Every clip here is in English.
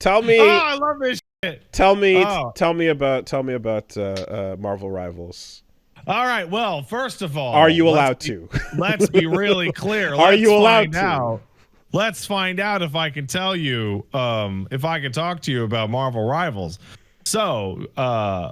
Tell me. Oh, I love this shit. Tell me. Oh. Tell me about. Tell me about Marvel Rivals. All right. Well, first of all, Are you allowed to? Let's be really clear. Are you allowed find to? out. Let's find out if I can tell you, if I can talk to you about Marvel Rivals. So,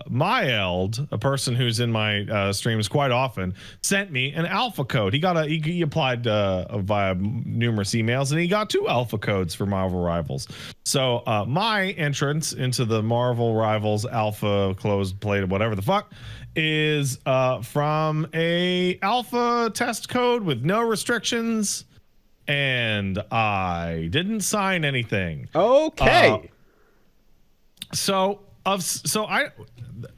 my Eld, a person who's in my streams quite often, sent me an alpha code. He applied via numerous emails, and he got 2 alpha codes for Marvel Rivals. So, my entrance into the Marvel Rivals alpha closed plate, whatever the fuck, is from a alpha test code with no restrictions, and I didn't sign anything. Okay. So I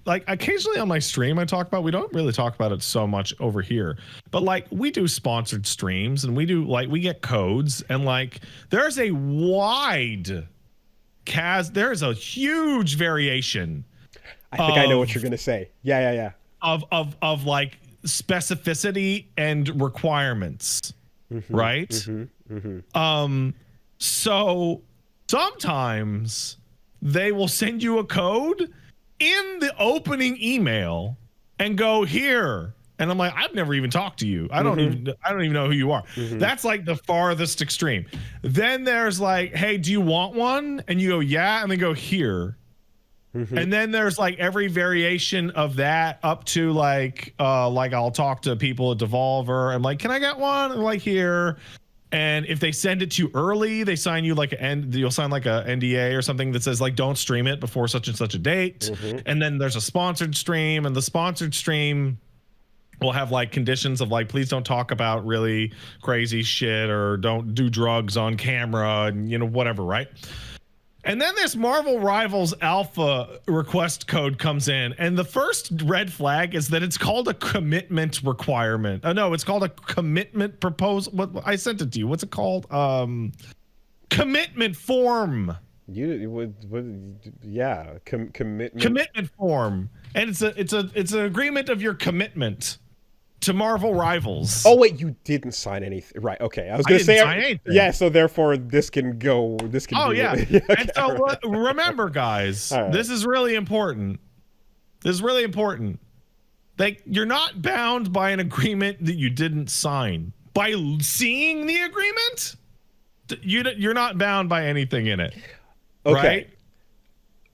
like occasionally on my stream I talk about, we don't really talk about it so much over here, but like we do sponsored streams and we get codes, and like there's a huge variation. I think I know what you're gonna say. Yeah. Of like specificity and requirements, right? So sometimes they will send you a code in the opening email and go here, and I'm like, I've never even talked to you. I don't even know who you are. That's like the farthest extreme. Then there's like, hey, do you want one? And you go, yeah, and they go here. And then there's like every variation of that up to like I'll talk to people at Devolver. I'm like, can I get one? And like here. And if they send it to you early, they sign you like you'll sign like a NDA or something that says like, don't stream it before such and such a date. And then there's a sponsored stream, and the sponsored stream will have like conditions of like, please don't talk about really crazy shit, or don't do drugs on camera, and whatever, right? And then this Marvel Rivals alpha request code comes in, and the first red flag is that it's called a commitment requirement. No, it's called a commitment proposal. What I sent it to you. What's it called? Commitment form. Commitment form, and it's an agreement of your commitment to Marvel Rivals. Oh wait, you didn't sign anything, right? Okay, I was going to say sign anything. Yeah, so therefore this can go. This can. Oh be yeah. Okay, And so remember, guys, right. This is really important. Like, you're not bound by an agreement that you didn't sign. By seeing the agreement, you're not bound by anything in it. Okay. Right?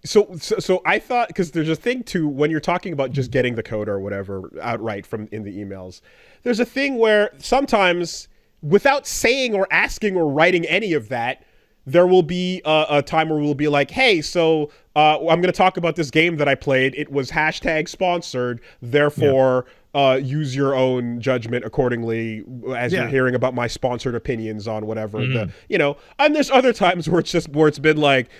So I thought, because there's a thing too when you're talking about just getting the code or whatever outright from in the emails, there's a thing where sometimes without saying or asking or writing any of that, there will be a time where we'll be like, hey, so I'm going to talk about this game that I played. It was #sponsored. Therefore, use your own judgment accordingly as you're hearing about my sponsored opinions on whatever. And there's other times where it's been like,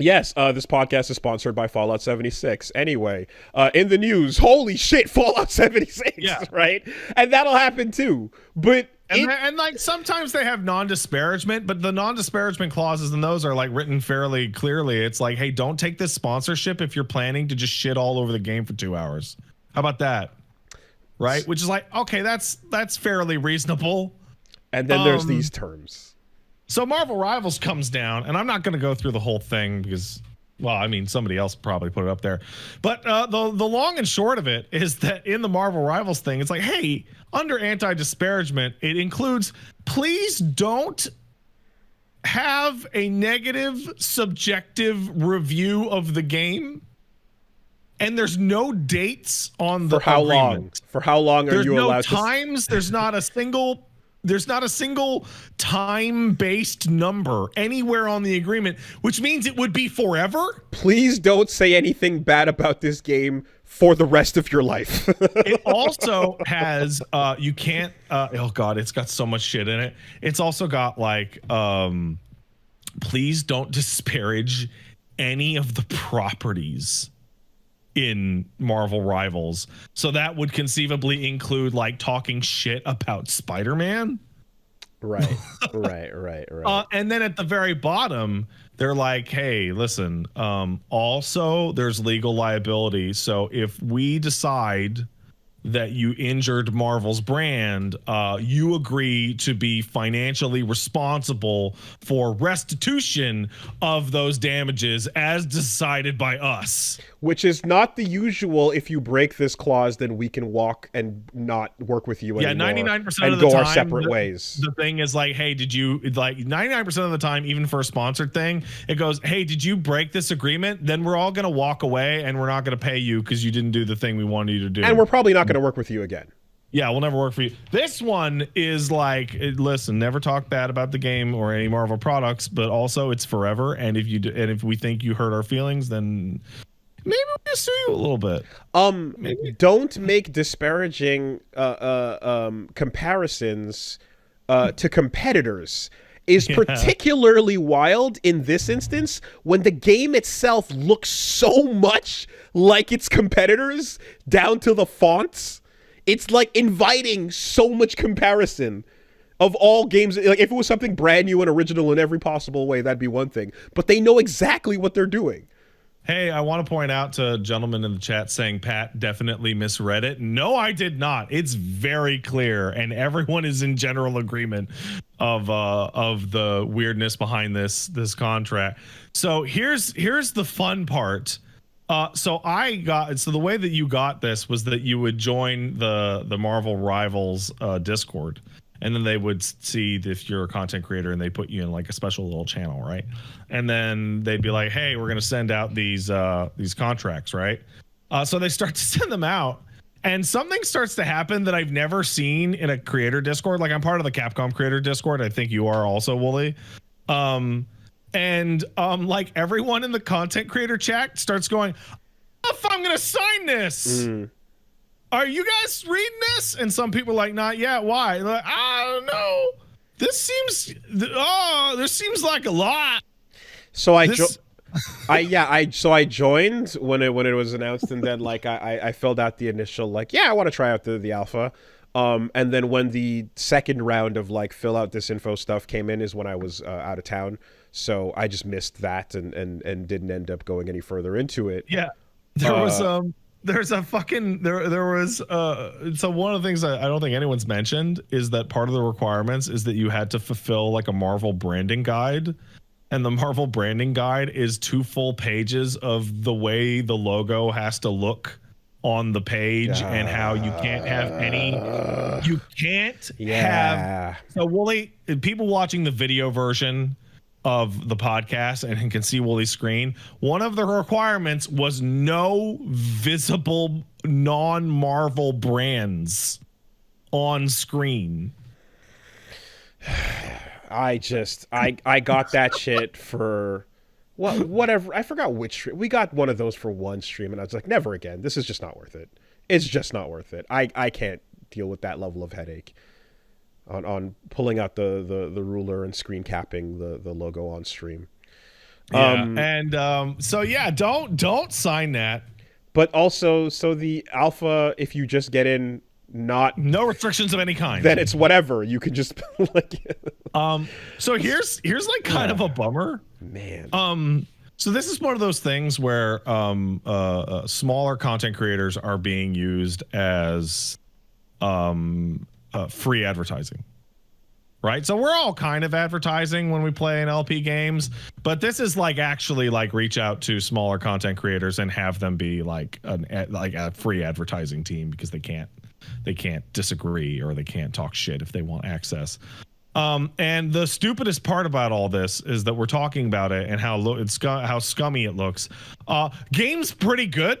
yes, this podcast is sponsored by Fallout 76. Anyway, in the news, holy shit, Fallout 76, right? And that'll happen too. But and like sometimes they have non-disparagement, but the non-disparagement clauses in those are like written fairly clearly. It's like, hey, don't take this sponsorship if you're planning to just shit all over the game for 2 hours. How about that? Right? Which is like, okay, that's fairly reasonable. And then there's these terms. So Marvel Rivals comes down, and I'm not going to go through the whole thing because, well, I mean, somebody else probably put it up there. But the long and short of it is that in the Marvel Rivals thing, it's like, hey, under anti-disparagement, it includes, please don't have a negative subjective review of the game. And there's no dates on the how agreement. long? For how long are you allowed to? There's no times. There's not a single time-based number anywhere on the agreement, which means it would be forever. Please don't say anything bad about this game for the rest of your life. It also has you can't oh god, it's got so much shit in it. It's also got like please don't disparage any of the properties in Marvel Rivals. So that would conceivably include like talking shit about Spider-Man. Right. And then at the very bottom, they're like, hey, listen, also there's legal liability. So if we decide that you injured Marvel's brand, you agree to be financially responsible for restitution of those damages as decided by us. Which is not the usual. If you break this clause, then we can walk and not work with you anymore. 99% of the go time, our separate ways. The thing is like, hey, did you, like 99% of the time, even for a sponsored thing, it goes, hey, did you break this agreement? Then we're all going to walk away and we're not going to pay you because you didn't do the thing we wanted you to do. And we're probably not going to work with you again. Yeah, we'll never work for you. This one is like, listen, never talk bad about the game or any Marvel products, but also it's forever. And if you do, and if we think you hurt our feelings, then maybe we'll sue you a little bit. Don't make disparaging comparisons to competitors is particularly wild in this instance when the game itself looks so much like its competitors down to the fonts. It's like inviting so much comparison of all games. Like if it was something brand new and original in every possible way, that'd be one thing. But they know exactly what they're doing. Hey, I want to point out to a gentleman in the chat saying Pat definitely misread it. No, I did not. It's very clear, and everyone is in general agreement of the weirdness behind this contract. So here's the fun part. So the way that you got this was that you would join the Marvel Rivals Discord, and then they would see if you're a content creator and they put you in like a special little channel, right? And then they'd be like, hey, we're going to send out these contracts, right? So they start to send them out, and something starts to happen that I've never seen in a creator Discord. Like I'm part of the Capcom creator Discord. I think you are also, Woolie. Like everyone in the content creator chat starts going, if I'm going to sign this. Are you guys reading this? And some people are like, not yet. Why? Like, I don't know. This seems like a lot. So I joined when it was announced, and then like I filled out the initial like, yeah, I want to try out the alpha. And then when the second round of like fill out this info stuff came in is when I was out of town. So I just missed that and didn't end up going any further into it. Yeah. There was so one of the things I don't think anyone's mentioned is that part of the requirements is that you had to fulfill like a Marvel branding guide, and the Marvel branding guide is 2 full pages of the way the logo has to look on the page and how you can't have so Woolie, people watching the video version of the podcast and can see Woolie's screen, one of the requirements was no visible non-Marvel brands on screen. I got that shit for whatever. I forgot which stream. We got one of those for one stream, and I was like, never again. This is just not worth it. It's just not worth it. I can't deal with that level of headache on pulling out the ruler and screen capping the logo on stream. Don't sign that. But also, so the alpha, if you just get in, no restrictions of any kind, then it's whatever. You can just like. So here's like kind of a bummer, man. So this is one of those things where smaller content creators are being used as free advertising, right? So we're all kind of advertising when we play in LP games, but this is like actually like reach out to smaller content creators and have them be like a free advertising team because they can't disagree or they can't talk shit if they want access. And the stupidest part about all this is that we're talking about it and how scummy it looks. Game's pretty good.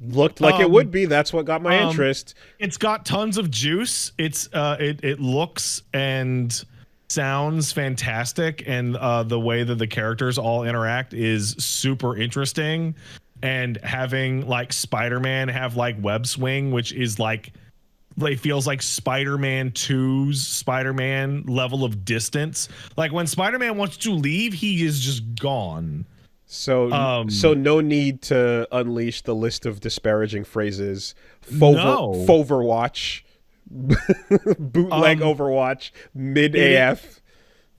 Looked like it would be. That's what got my interest. It's got tons of juice. It looks and sounds fantastic, and the way that the characters all interact is super interesting. And having like Spider-Man have like web swing, which is like it feels like Spider-Man 2's Spider-Man level of distance. Like when Spider-Man wants to leave, he is just gone. So no need to unleash the list of disparaging phrases. Fauxverwatch, bootleg Overwatch, mid AF.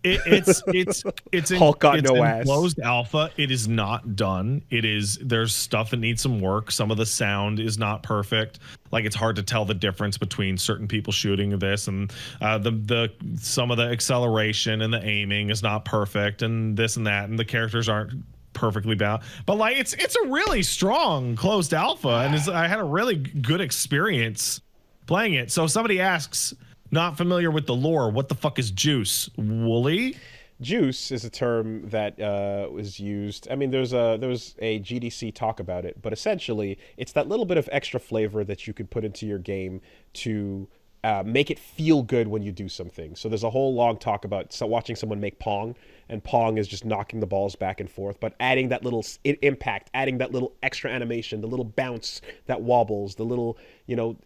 It's Hulk got it's no in ass. closed alpha. It is not done. There's stuff that needs some work. Some of the sound is not perfect. Like it's hard to tell the difference between certain people shooting this and the some of the acceleration and the aiming is not perfect and this and that and the characters aren't perfectly balanced. But like it's a really strong closed alpha and I had a really good experience playing it. So if somebody asks, not familiar with the lore, what the fuck is juice, Woolie? Juice is a term that was used. I mean, there was a GDC talk about it, but essentially, it's that little bit of extra flavor that you could put into your game to make it feel good when you do something. So there's a whole long talk about watching someone make Pong, and Pong is just knocking the balls back and forth, but adding that little impact, adding that little extra animation, the little bounce that wobbles, the little,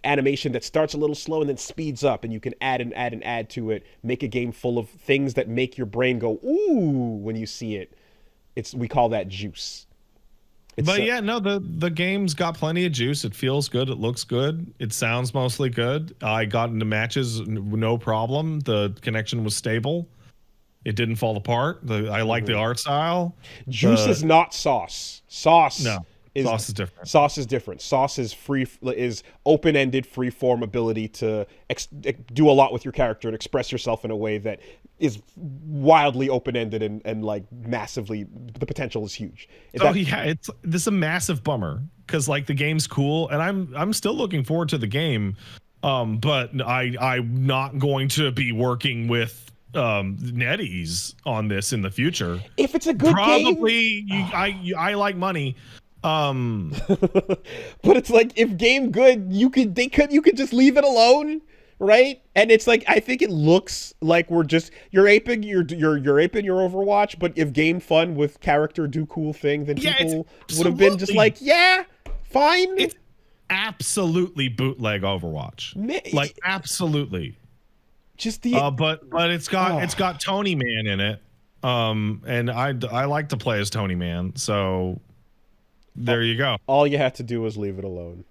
animation that starts a little slow and then speeds up, and you can add and add and add to it, make a game full of things that make your brain go, ooh, when you see it. We call that juice. The game's got plenty of juice. It feels good. It looks good. It sounds mostly good. I got into matches, no problem. The connection was stable. It didn't fall apart. I like the art style. Juice is not sauce. Sauce is different. Sauce is different. Sauce is open-ended, free-form ability to do a lot with your character and express yourself in a way that is wildly open-ended and like massively. The potential is huge. This is a massive bummer because like the game's cool and I'm still looking forward to the game, but I'm not going to be working with NetEase on this in the future. If it's a good game, probably I like money. But it's like if game good, you could just leave it alone, right? And it's like I think it looks like you're aping your Overwatch, but if game fun with character do cool thing, then people would have been just like, yeah, fine. It's absolutely bootleg Overwatch, like absolutely. Just the but it's got Tony Man in it, and I like to play as Tony Man, so. There you go. All you have to do is leave it alone.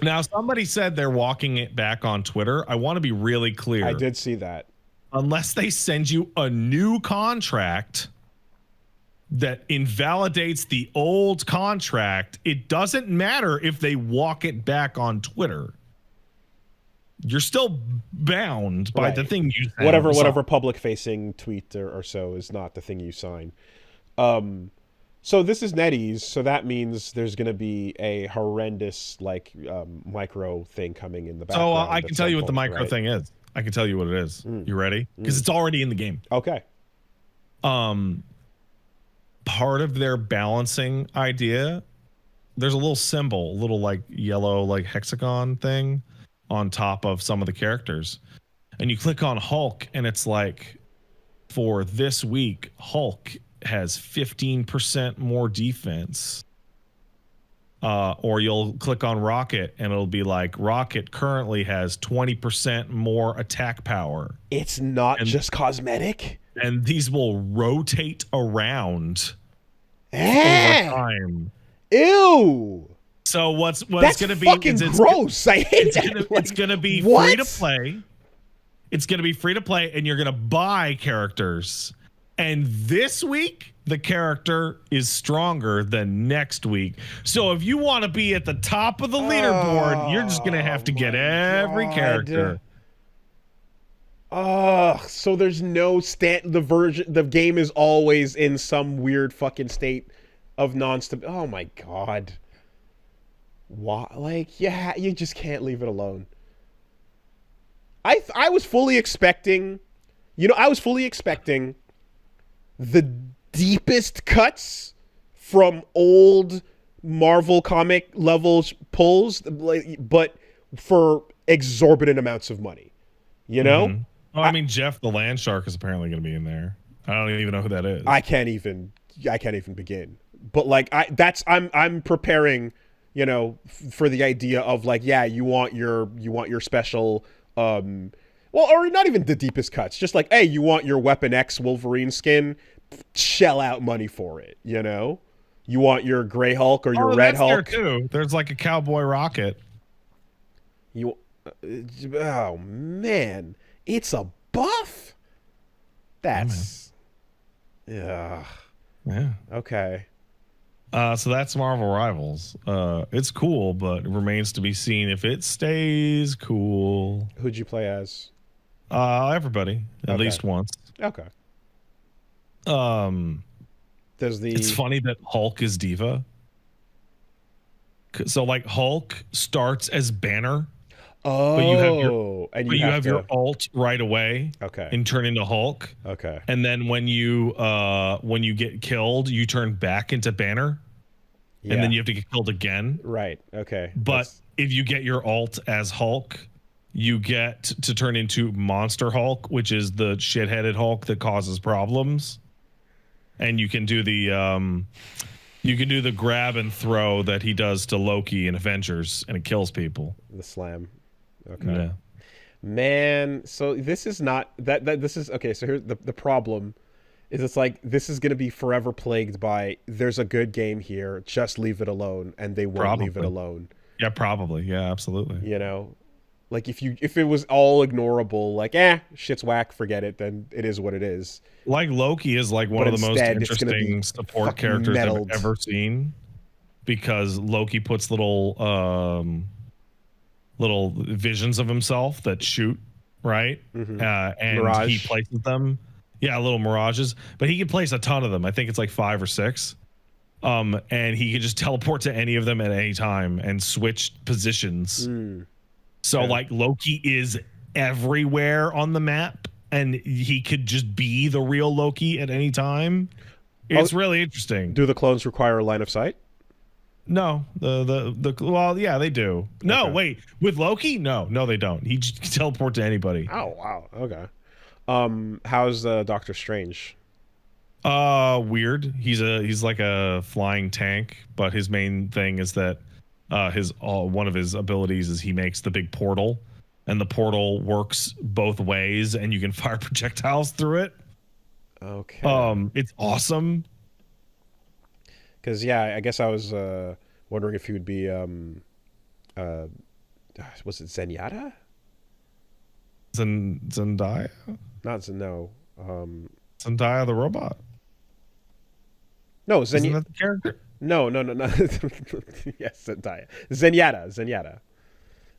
Now, somebody said they're walking it back on Twitter. I want to be really clear. I did see that. Unless they send you a new contract that invalidates the old contract, it doesn't matter if they walk it back on Twitter. You're still bound by the thing you sign. Whatever public-facing tweet or so is not the thing you sign. So this is NetEase, so that means there's going to be a horrendous micro thing coming in the background. So I can tell you what the micro thing is. I can tell you what it is. You ready? Because it's already in the game. Okay. Part of their balancing idea, there's a little symbol, a little like yellow like hexagon thing on top of some of the characters. And you click on Hulk and it's like, for this week, Hulk has 15% more defense. Or you'll click on Rocket and it'll be like Rocket currently has 20% more attack power. It's not just cosmetic. And these will rotate around over time. Ew. So what's going to be fucking gross. I hate that. It's going to be free to play. It's going to be free to play and you're going to buy characters. And this week, the character is stronger than next week. So if you want to be at the top of the leaderboard, you're just going to have to get every character. So there's no the game is always in some weird fucking state of non-stability. Oh my God. Why? You just can't leave it alone. I was fully expecting, the deepest cuts from old Marvel comic levels pulls, but for exorbitant amounts of money, Mm-hmm. Oh, I mean, Jeff the Land Shark is apparently going to be in there. I don't even know who that is. I can't even begin. But I'm preparing, for the idea of you want your special, or not even the deepest cuts, just like, hey, you want your Weapon X Wolverine skin, shell out money for it, You want your Gray Hulk or your Red Hulk. There too. There's like a Cowboy Rocket. Oh man, it's a buff. That's yeah. Yeah. Okay. So that's Marvel Rivals. It's cool, but it remains to be seen if it stays cool. Who'd you play as? Everybody, at Okay. least once. Okay. Um, Does the it's funny that Hulk is Diva. So like Hulk starts as Banner, but you have your and but you you have have to your alt right away. Okay. And turn into Hulk. Okay. And then when you get killed, you turn back into Banner. Yeah. And then you have to get killed again. Right. Okay. But if you get your alt as Hulk, you get to turn into Monster Hulk, which is the shit-headed Hulk that causes problems. And you can do the grab and throw that he does to Loki in Avengers, and it kills people. The slam. Okay. Yeah. Man, so this is not that this is okay, so here's the problem is it's like this is going to be forever plagued by there's a good game here, just leave it alone, and they won't leave it alone. Yeah, probably. Yeah, absolutely. You know? Like if it was all ignorable, like shit's whack, forget it, then it is what it is. Like Loki is like one of the most interesting support characters I've ever seen, because Loki puts little visions of himself that shoot, right? Mm-hmm. And Mirage. he places them. Yeah, little mirages, but he can place a ton of them. I think it's like 5 or 6. And he can just teleport to any of them at any time and switch positions. So like Loki is everywhere on the map, and he could just be the real Loki at any time. It's really interesting. Do the clones require a line of sight? No, well, yeah, they do. No, Okay. wait, with Loki, no, they don't. He just can teleport to anybody. Oh wow, okay. How's Doctor Strange? Weird. He's like a flying tank, but his main thing is that one of his abilities is he makes the big portal, and the portal works both ways, and you can fire projectiles through it. Okay. It's awesome. Because I guess I was wondering if he would be was it Zenyatta? Zendaya? Not no. Zendaya the robot. No, Isn't that the character? No. Yes, Zenyatta.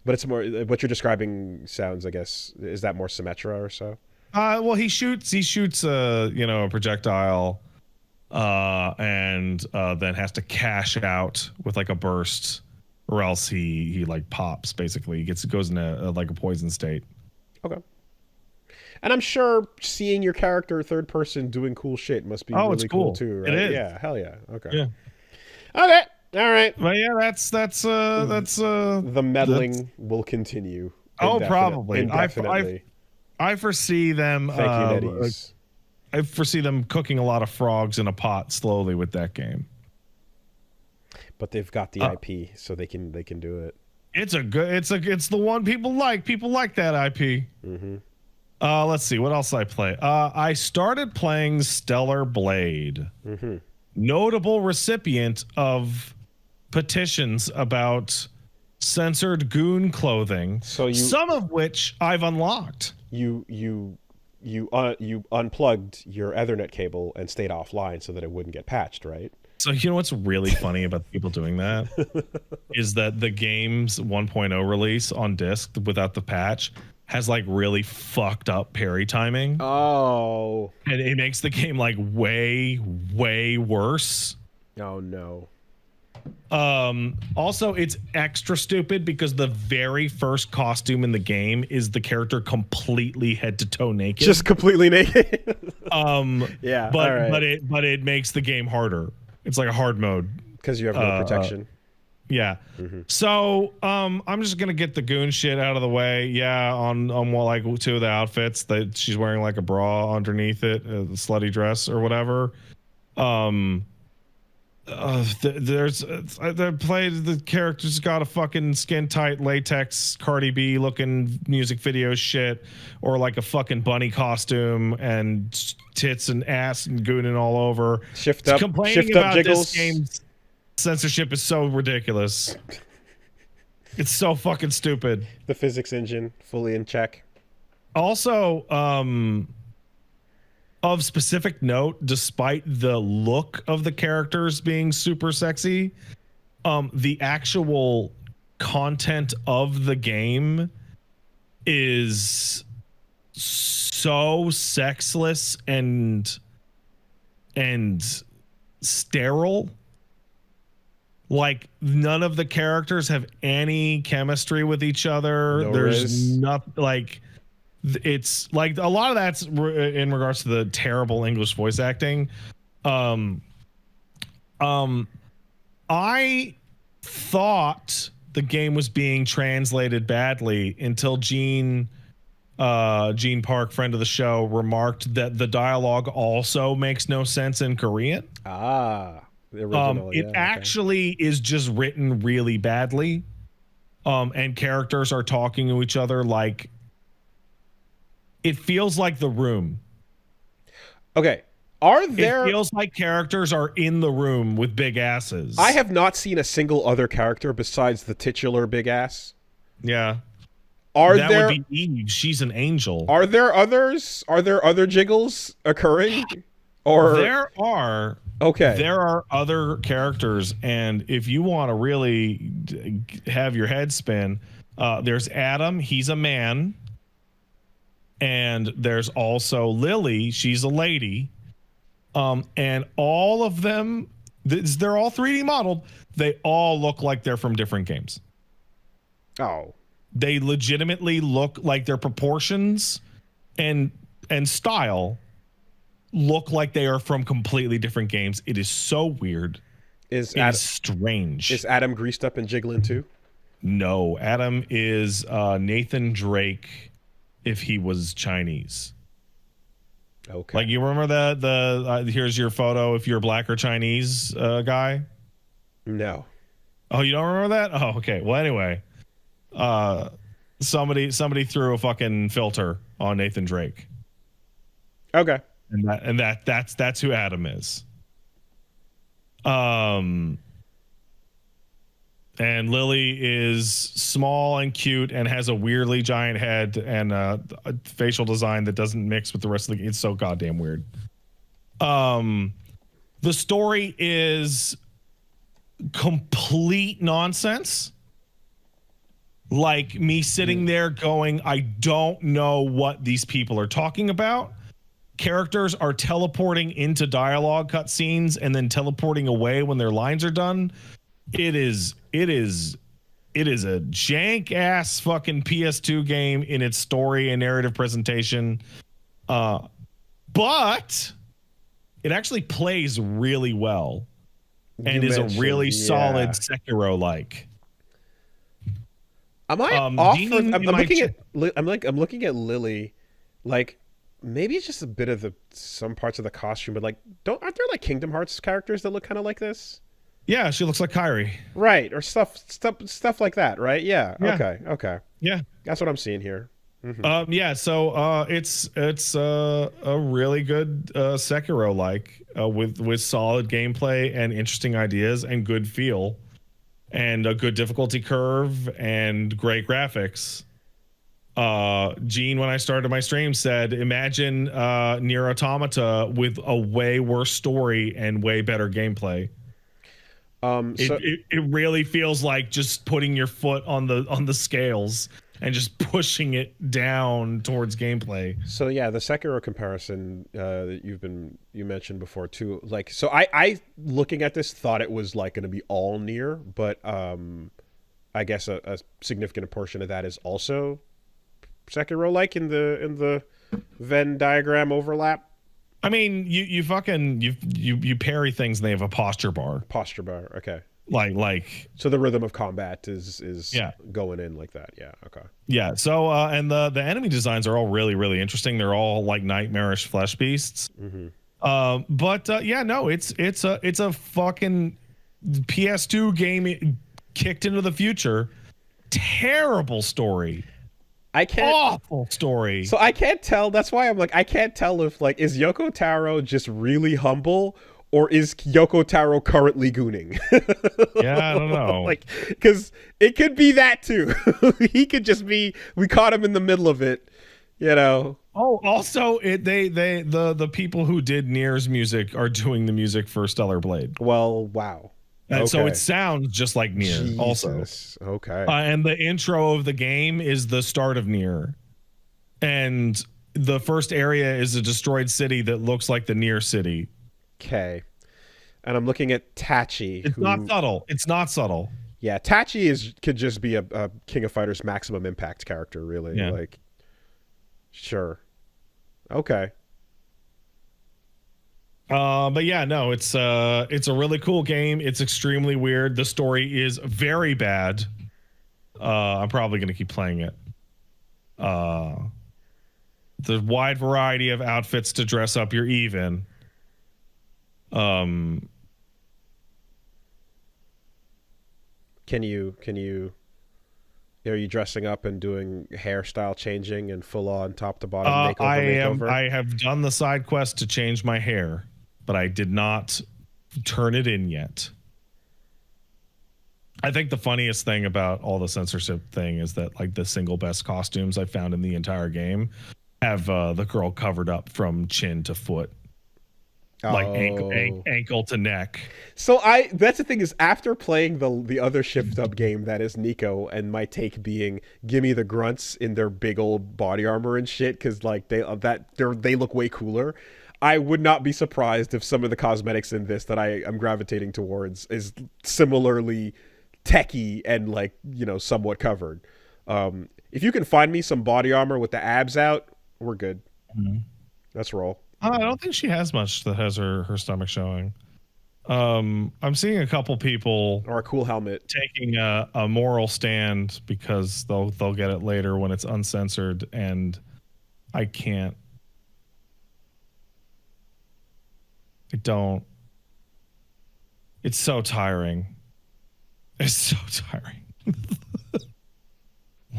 But it's more what you're describing sounds, I guess, is that more Symmetra or so? Well, he shoots a projectile, and then has to cash out with like a burst, or else he like pops. Basically, he goes into like a poison state. Okay. And I'm sure seeing your character third person doing cool shit must be really cool too, right? It is. Yeah, hell yeah. Okay. Yeah. Okay. All right. But yeah, that's the meddling will continue. Probably Indefinitely. I foresee them. Thank you, Netties. I foresee them cooking a lot of frogs in a pot slowly with that game. But they've got the IP, so they can do it. It's the one people like. People like that IP. Mm-hmm. Let's see what else I play. I started playing Stellar Blade. Mm-hmm. Notable recipient of petitions about censored goon clothing. Some of which I've unlocked. You unplugged your Ethernet cable and stayed offline so that it wouldn't get patched, right? So you know what's really funny about people doing that is that the game's 1.0 release on disc without the patch has like really fucked up parry timing. Oh. And it makes the game like way, way worse. Oh no. Also, it's extra stupid because the very first costume in the game is the character completely head to toe naked. Just completely naked. Yeah. But it makes the game harder. It's like a hard mode because you have no protection. Yeah. Mm-hmm. So I'm just gonna get the goon shit out of the way. Yeah, on like 2 of the outfits that she's wearing like a bra underneath it, the slutty dress or whatever. The character's got a fucking skin tight latex Cardi B looking music video shit, or like a fucking bunny costume and tits and ass and gooning all over. Shift up jiggles. This game's censorship is so ridiculous. It's so fucking stupid. The physics engine fully in check. Also, of specific note, despite the look of the characters being super sexy, the actual content of the game is so sexless and sterile. Like, none of the characters have any chemistry with each other. There's nothing, like, it's like a lot of that's in regards to the terrible English voice acting. I thought the game was being translated badly until Gene Park, friend of the show, remarked that the dialogue also makes no sense in Korean. The original. It actually is just written really badly. And characters are talking to each other like, it feels like The Room. Okay. It feels like characters are in the room with big asses. I have not seen a single other character besides the titular big ass. Yeah. That would be Eve. She's an angel. Are there others? Are there other jiggles occurring? Or there are. Okay. There are other characters, and if you want to really have your head spin, there's Adam. He's a man. And there's also Lily. She's a lady. And all of them, they're all 3D modeled. They all look like they're from different games. Oh. They legitimately look like their proportions and style look like they are from completely different games. It is so weird. It is strange. Is Adam greased up and jiggling too? No, Adam is Nathan Drake if he was Chinese. Okay. Like, you remember the here's your photo if you're black or Chinese guy? No. Oh, you don't remember that? Oh, okay. Well, anyway, somebody threw a fucking filter on Nathan Drake. Okay. And that's who Adam is. And Lily is small and cute and has a weirdly giant head and a facial design that doesn't mix with the rest of the game. It's so goddamn weird. The story is complete nonsense. Like, me sitting there going, I don't know what these people are talking about. Characters are teleporting into dialogue cutscenes and then teleporting away when their lines are done. It is a jank ass fucking PS2 game in its story and narrative presentation. But it actually plays really well and is a really solid Sekiro-like. Am I off? I'm looking at Lily, like, maybe it's just a bit of some parts of the costume, but like, aren't there like Kingdom Hearts characters that look kind of like this? Yeah, she looks like Kairi. Right, or stuff like that, right? Yeah. Okay. Yeah, that's what I'm seeing here. Mm-hmm. Yeah, so it's a really good Sekiro-like with solid gameplay and interesting ideas and good feel and a good difficulty curve and great graphics. Gene, when I started my stream, said, imagine Nier Automata with a way worse story and way better gameplay. It really feels like just putting your foot on the scales and just pushing it down towards gameplay. So yeah, the Sekiro comparison that you mentioned before too. Like, so I looking at this thought it was like going to be all Nier, but I guess a significant portion of that is also Sekiro, like in the Venn diagram overlap. I mean, you parry things and they have a posture bar. Posture bar, okay. Like so the rhythm of combat is going in like that. Yeah, okay. Yeah. So and the enemy designs are all really, really interesting. They're all like nightmarish flesh beasts. Mm-hmm. But yeah, no, it's a fucking PS2 game kicked into the future. Terrible story. Awful story. So I can't tell. That's why I'm like, I can't tell if like, is Yoko Taro just really humble or is Yoko Taro currently gooning? Yeah, I don't know. Like, because it could be that too. He could just be, we caught him in the middle of it. You know. Oh, also, the people who did Nier's music are doing the music for Stellar Blade, Well, wow. and so it sounds just like Nier. Also, Okay. and the intro of the game is the start of Nier, and the first area is a destroyed city that looks like the Nier city. Okay. And I'm looking at Tachi. It's not subtle. It's not subtle. Yeah, Tachi could just be a King of Fighters Maximum Impact character, really. Yeah. Like, sure. Okay. But yeah, no, it's a really cool game. It's extremely weird. The story is very bad. I'm probably gonna keep playing it. The wide variety of outfits to dress up your even. Can you are you dressing up and doing hairstyle changing and full on top to bottom makeover? I have done the side quest to change my hair, but I did not turn it in yet. I think the funniest thing about all the censorship thing is that like the single best costumes I found in the entire game have the girl covered up from chin to foot. Like ankle to neck. So that's the thing is after playing the other shift up game that is Nico, and my take being gimme the grunts in their big old body armor and shit because like they look way cooler. I would not be surprised if some of the cosmetics in this that I am gravitating towards is similarly techie and like, you know, somewhat covered. If you can find me some body armor with the abs out, we're good. Mm-hmm. Let's roll. I don't think she has much that has her stomach showing. I'm seeing a couple people or a cool helmet taking a moral stand because they'll get it later when it's uncensored, and I can't. I don't. It's so tiring. It's so tiring.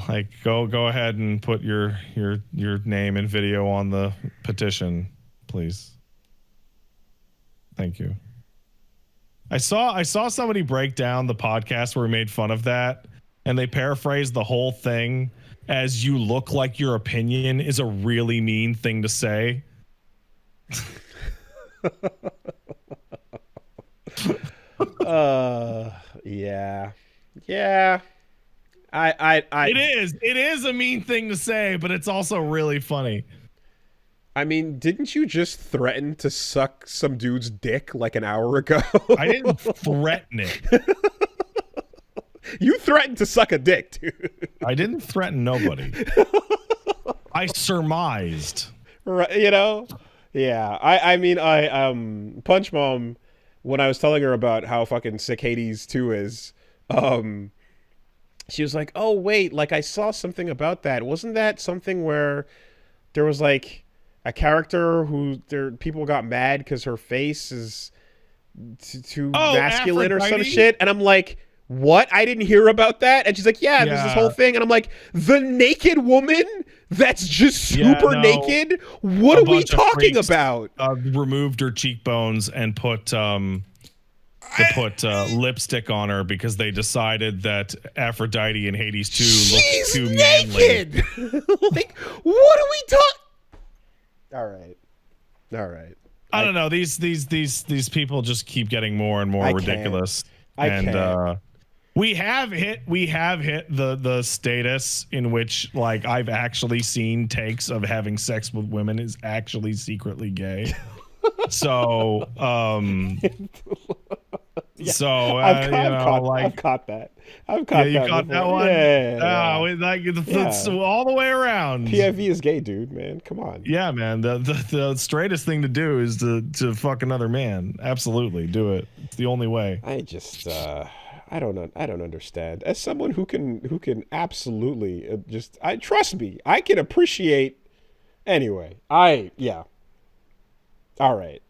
Like go ahead and put your name and video on the petition, please. Thank you. I saw somebody break down the podcast where we made fun of that, and they paraphrased the whole thing as "you look like your opinion is a really mean thing to say." Yeah. It is a mean thing to say, but it's also really funny. I mean, didn't you just threaten to suck some dude's dick like an hour ago? I didn't threaten it. You threatened to suck a dick, dude. I didn't threaten nobody. I surmised. Right, you know? Yeah. I mean, Punch Mom, when I was telling her about how fucking sick Hades 2 is, she was like, oh, wait, like I saw something about that. Wasn't that something where there was like a character who people got mad because her face is too masculine or some shit? And I'm like, what? I didn't hear about that. And she's like, yeah, there's this whole thing. And I'm like, the naked woman that's just super naked? What are we talking about? Removed her cheekbones and put lipstick on her because they decided that Aphrodite in Hades 2 looked too naked. Manly. Like, what are we talking? All right. I don't know. These people just keep getting more and more ridiculous. We have hit the status in which like I've actually seen takes of having sex with women is actually secretly gay. So I've caught that. I've caught that. You caught that one. It's all the way around. PIV is gay, dude. Man, come on. Yeah, man. The straightest thing to do is to fuck another man. Absolutely, do it. It's the only way. I just I don't understand. As someone who can absolutely trust me, I can appreciate. Anyway, all right.